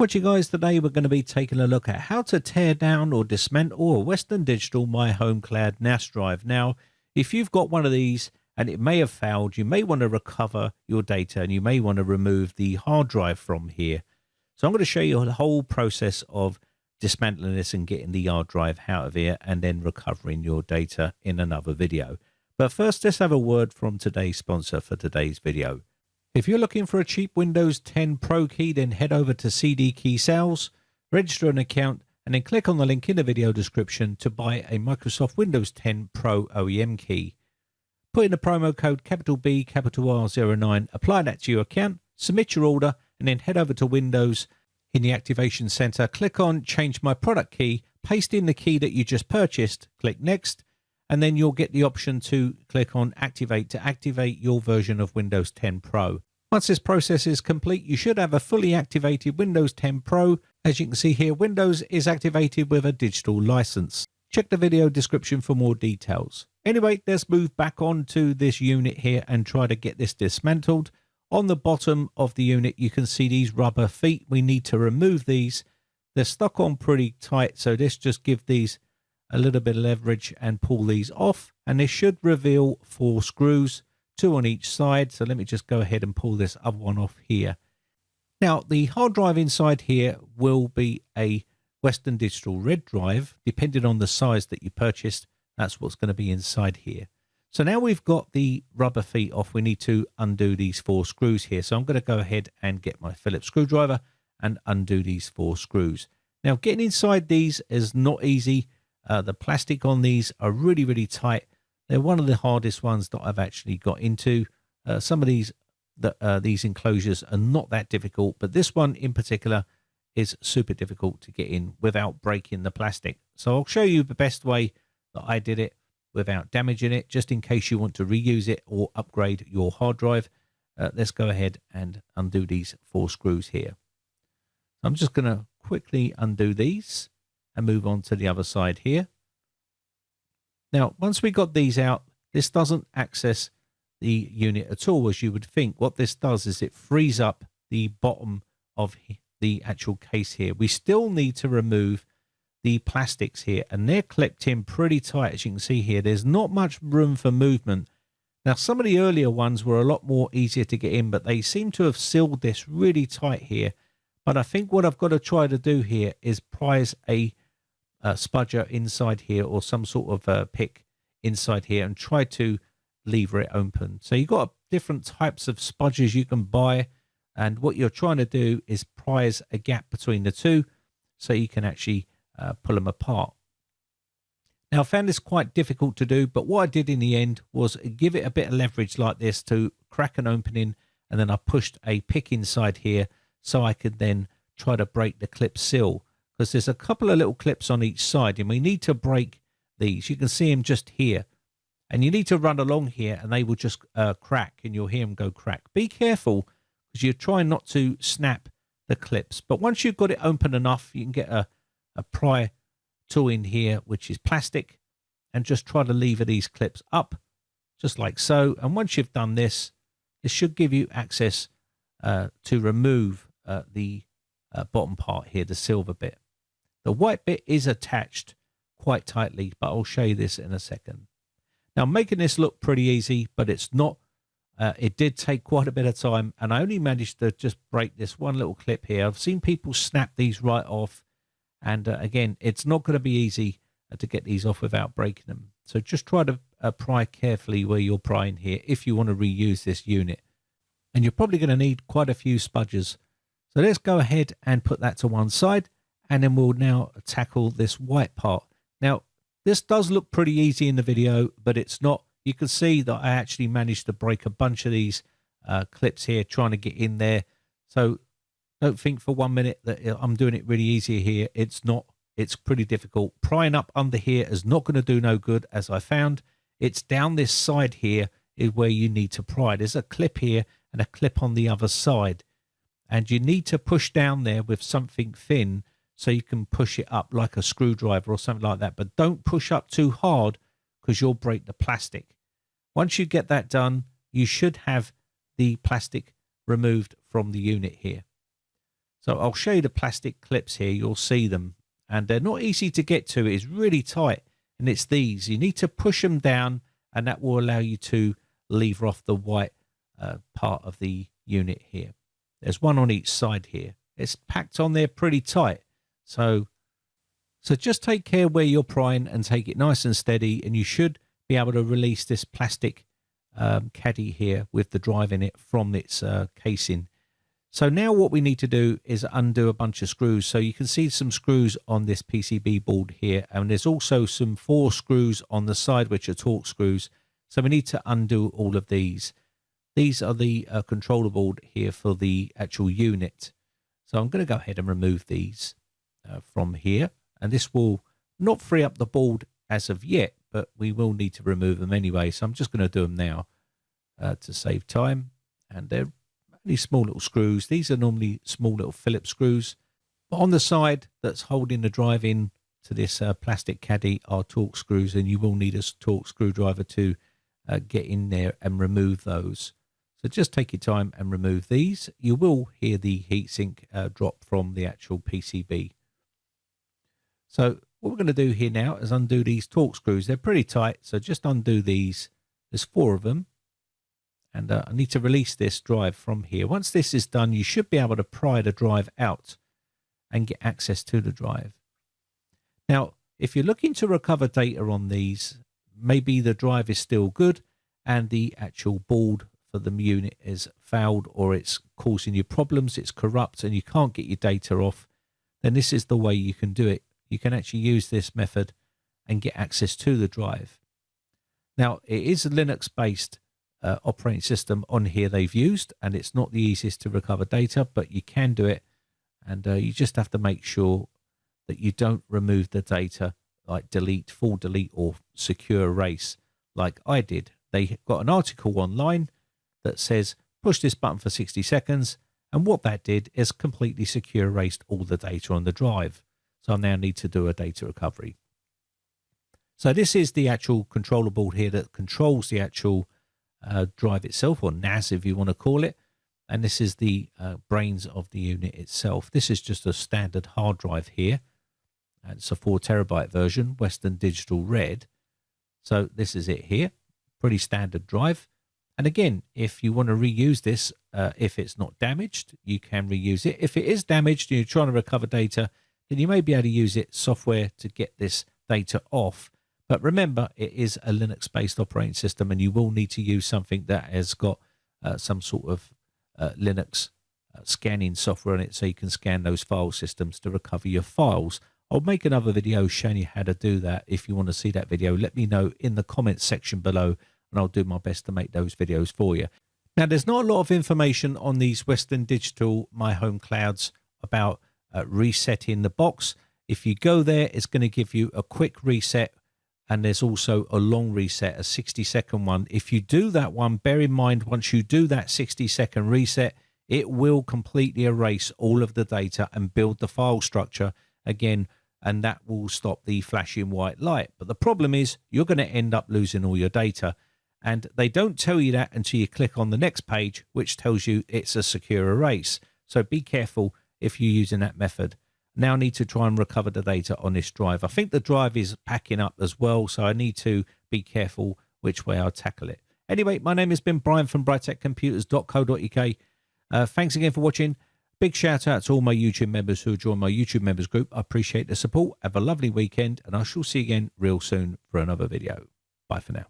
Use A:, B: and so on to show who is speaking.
A: What you guys, today we're going to be taking a look at how to tear down or dismantle a Western Digital My Home Cloud NAS drive. Now, if you've got one of these and it may have failed, you may want to recover your data and you may want to remove the hard drive from here. So I'm going to show you the whole process of dismantling this and getting the hard drive out of here and then recovering your data in another video. But first, let's have a word from today's sponsor for today's video. If you're looking for a cheap Windows 10 Pro key, then head over to CD Key Sales, register an account, and then click on the link in the video description to buy a Microsoft Windows 10 Pro OEM key. Put in the promo code R09, apply that to your account, submit your order, and then head over to Windows in the Activation Center. Click on Change My Product Key, paste in the key that you just purchased, click Next, and then you'll get the option to click on Activate to activate your version of Windows 10 Pro. Once this process is complete, you should have a fully activated Windows 10 Pro. As you can see here, Windows is activated with a digital license. Check the video description for more details. Anyway, let's move back on to this unit here and try to get this dismantled. On the bottom of the unit, you can see these rubber feet. We need to remove these. They're stuck on pretty tight, so let's just give these a little bit of leverage and pull these off, and this should reveal 4 screws, 2 on each side. So let me just go ahead and pull this other one off here. Now, the hard drive inside here will be a Western Digital Red drive. Depending on the size that you purchased, that's what's going to be inside here. So now we've got the rubber feet off, we need to undo these 4 screws here. So I'm going to go ahead and get my Phillips screwdriver and undo these 4 screws. Now, getting inside these is not easy. The plastic on these are really, really tight. They're one of the hardest ones that I've actually got into. Some of these enclosures are not that difficult, but this one in particular is super difficult to get in without breaking the plastic. So I'll show you the best way that I did it without damaging it, just in case you want to reuse it or upgrade your hard drive. Let's go ahead and undo these 4 screws here. I'm just going to quickly undo these and move on to the other side here. Now, once we got these out, this doesn't access the unit at all, as you would think. What this does is it frees up the bottom of the actual case here. We still need to remove the plastics here, and they're clipped in pretty tight. As you can see here, there's not much room for movement. Now, some of the earlier ones were a lot more easier to get in, but they seem to have sealed this really tight here. But I think what I've got to try to do here is prise a spudger inside here, or some sort of pick inside here, and try to lever it open. So you've got different types of spudgers you can buy, and what you're trying to do is prise a gap between the two so you can actually pull them apart. Now, I found this quite difficult to do, but what I did in the end was give it a bit of leverage like this to crack an opening, and then I pushed a pick inside here so I could then try to break the clip seal, because there's a couple of little clips on each side and we need to break these. You can see them just here, and you need to run along here and they will just crack, and you'll hear them go crack. Be careful, because you're trying not to snap the clips. But once you've got it open enough, you can get a pry tool in here, which is plastic, and just try to lever these clips up just like so. And once you've done this, this should give you access to remove the bottom part here, the silver bit. The white bit is attached quite tightly, but I'll show you this in a second. Now, making this look pretty easy, but it's not. It did take quite a bit of time, and I only managed to just break this one little clip here. I've seen people snap these right off, and again, it's not going to be easy to get these off without breaking them. So just try to pry carefully where you're prying here if you want to reuse this unit. And you're probably going to need quite a few spudgers. So let's go ahead and put that to one side, and then we'll now tackle this white part. Now, this does look pretty easy in the video, but it's not. You can see that I actually managed to break a bunch of these clips here trying to get in there. So don't think for 1 minute that I'm doing it really easy here. It's not. It's pretty difficult. Prying up under here is not going to do no good, as I found. It's down this side here is where you need to pry. There's a clip here and a clip on the other side, and you need to push down there with something thin so you can push it up like a screwdriver or something like that. But don't push up too hard, because you'll break the plastic. Once you get that done, you should have the plastic removed from the unit here. So I'll show you the plastic clips here. You'll see them, and they're not easy to get to. It's really tight, and it's these. You need to push them down, and that will allow you to lever off the white part of the unit here. There's one on each side here. It's packed on there pretty tight. So just take care where you're prying and take it nice and steady, and you should be able to release this plastic caddy here with the drive in it from its casing. So now what we need to do is undo a bunch of screws. So you can see some screws on this PCB board here, and there's also some 4 screws on the side which are Torx screws. So we need to undo all of these. These are the controller board here for the actual unit. So I'm going to go ahead and remove these from here, and this will not free up the board as of yet, but we will need to remove them anyway. So I'm just going to do them now to save time, and they're only small little screws. These are normally small little Phillips screws. But on the side that's holding the drive in to this plastic caddy are Torx screws, and you will need a Torx screwdriver to get in there and remove those. So just take your time and remove these. You will hear the heatsink drop from the actual PCB. So what we're going to do here now is undo these Torx screws. They're pretty tight, so just undo these. There's 4 of them. And I need to release this drive from here. Once this is done, you should be able to pry the drive out and get access to the drive. Now, if you're looking to recover data on these, maybe the drive is still good and the actual board for the unit is failed, or it's causing you problems, it's corrupt, and you can't get your data off, then this is the way you can do it. You can actually use this method and get access to the drive. Now, it is a Linux-based operating system on here they've used, and it's not the easiest to recover data, but you can do it, and you just have to make sure that you don't remove the data like delete, full delete, or secure erase like I did. They got an article online that says push this button for 60 seconds, and what that did is completely secure erased all the data on the drive. So I now need to do a data recovery. So this is the actual controller board here that controls the actual drive itself, or NAS if you want to call it, and this is the brains of the unit itself. This is just a standard hard drive here, and it's a 4 terabyte version, Western Digital Red. So this is it here, pretty standard drive. And again, if you want to reuse this, if it's not damaged, you can reuse it. If it is damaged and you're trying to recover data, then you may be able to use it software to get this data off. But remember, it is a Linux-based operating system, and you will need to use something that has got some sort of Linux scanning software on it, so you can scan those file systems to recover your files. I'll make another video showing you how to do that. If you want to see that video, let me know in the comments section below, and I'll do my best to make those videos for you. Now, there's not a lot of information on these Western Digital My Home Clouds about resetting the box. If you go there, it's going to give you a quick reset, and there's also a long reset, a 60-second one. If you do that one, bear in mind, once you do that 60-second reset, it will completely erase all of the data and build the file structure again, and that will stop the flashing white light. But the problem is you're going to end up losing all your data, and they don't tell you that until you click on the next page, which tells you it's a secure erase. So be careful if you're using that method. Now I need to try and recover the data on this drive. I think the drive is packing up as well, so I need to be careful which way I tackle it. Anyway, my name has been Brian from briteccomputers.co.uk. Thanks again for watching. Big shout out to all my YouTube members who join my YouTube members group. I appreciate the support. Have a lovely weekend, and I shall see you again real soon for another video. Bye for now.